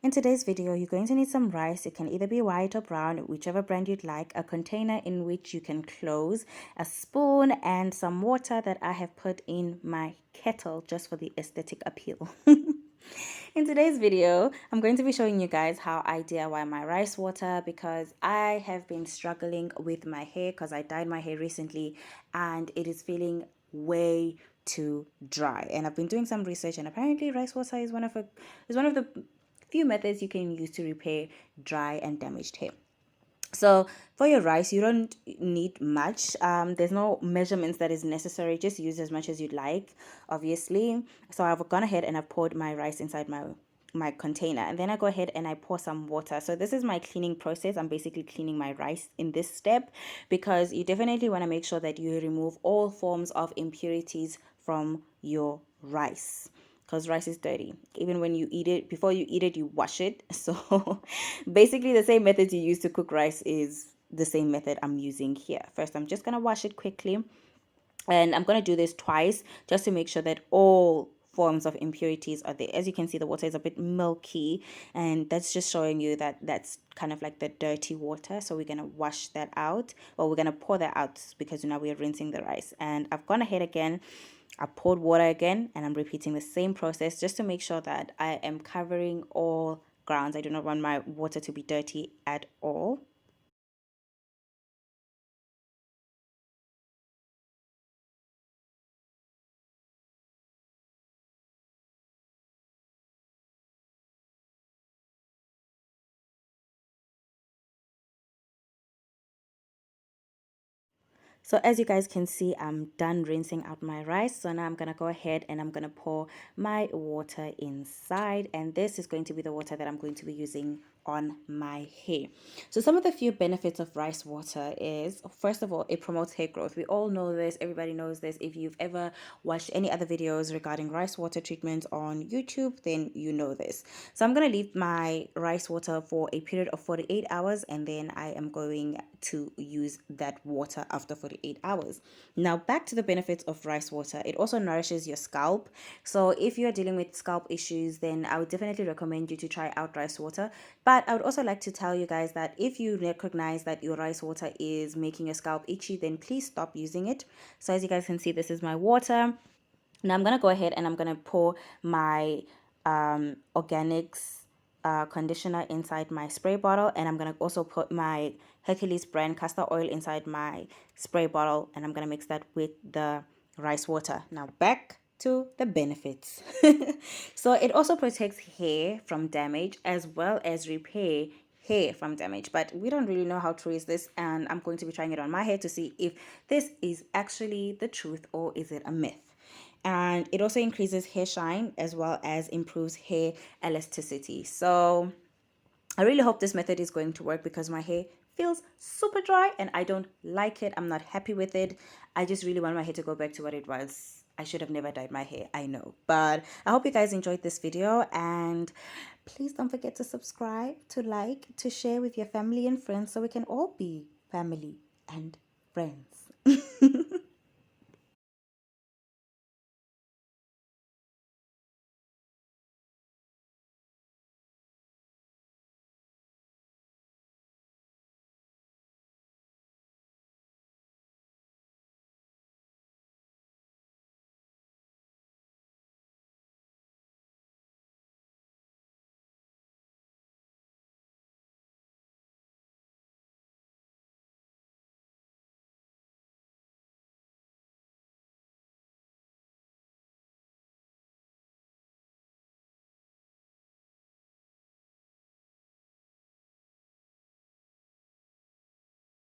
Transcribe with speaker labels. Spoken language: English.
Speaker 1: In today's video, you're going to need some rice. It can either be white or brown, whichever brand you'd like, a container in which you can close, a spoon, and some water that I have put in my kettle just for the aesthetic appeal. In today's video, I'm going to be showing you guys how I DIY my rice water because I have been struggling with my hair because I dyed my hair recently and it is feeling way too dry. And I've been doing some research and apparently rice water is one of the few methods you can use to repair dry and damaged hair. So for your rice, you don't need much. There's no measurements that is necessary. Just use as much as you'd like, obviously. So I've gone ahead and I've poured my rice inside my container, and then I go ahead and I pour some water. So this is my cleaning process. I'm basically cleaning my rice in this step because you definitely want to make sure that you remove all forms of impurities from your rice because rice is dirty. Even when you eat it, before you eat it, you wash it. So basically the same method you use to cook rice is the same method I'm using here. First, I'm just going to wash it quickly. And I'm going to do this twice just to make sure that all forms of impurities are there. As you can see, the water is a bit milky, and that's just showing you that that's kind of like the dirty water. So we're going to wash that out, or we're going to pour that out because now we're rinsing the rice. And I've gone ahead again, I poured water again, and I'm repeating the same process just to make sure that I am covering all grounds. I do not want my water to be dirty at all. So as you guys can see, I'm done rinsing out my rice. So now I'm going to go ahead and I'm going to pour my water inside. And this is going to be the water that I'm going to be using on my hair. So some of the few benefits of rice water is, first of all, it promotes hair growth. We all know this. Everybody knows this. If you've ever watched any other videos regarding rice water treatments on YouTube, then you know this. So I'm going to leave my rice water for a period of 48 hours and then I am going to use that water after 48 hours. Now back to the benefits of rice water. It also nourishes your scalp. So if you're dealing with scalp issues, then I would definitely recommend you to try out rice water. But I would also like to tell you guys that if you recognize that your rice water is making your scalp itchy, then please stop using it. So as you guys can see, this is my water. Now I'm going to go ahead and I'm going to pour my organics conditioner inside my spray bottle, and I'm going to also put my Hercules brand castor oil inside my spray bottle, and I'm going to mix that with the rice water. Now back to the benefits. So it also protects hair from damage as well as repair hair from damage, but we don't really know how true is this, and I'm going to be trying it on my hair to see if this is actually the truth or is it a myth. And it also increases hair shine as well as improves hair elasticity. So I really hope this method is going to work because my hair feels super dry and I don't like it. I'm not happy with it. I just really want my hair to go back to what it was. I should have never dyed my hair, I know. But I hope you guys enjoyed this video, and please don't forget to subscribe, to like, to share with your family and friends so we can all be family and friends.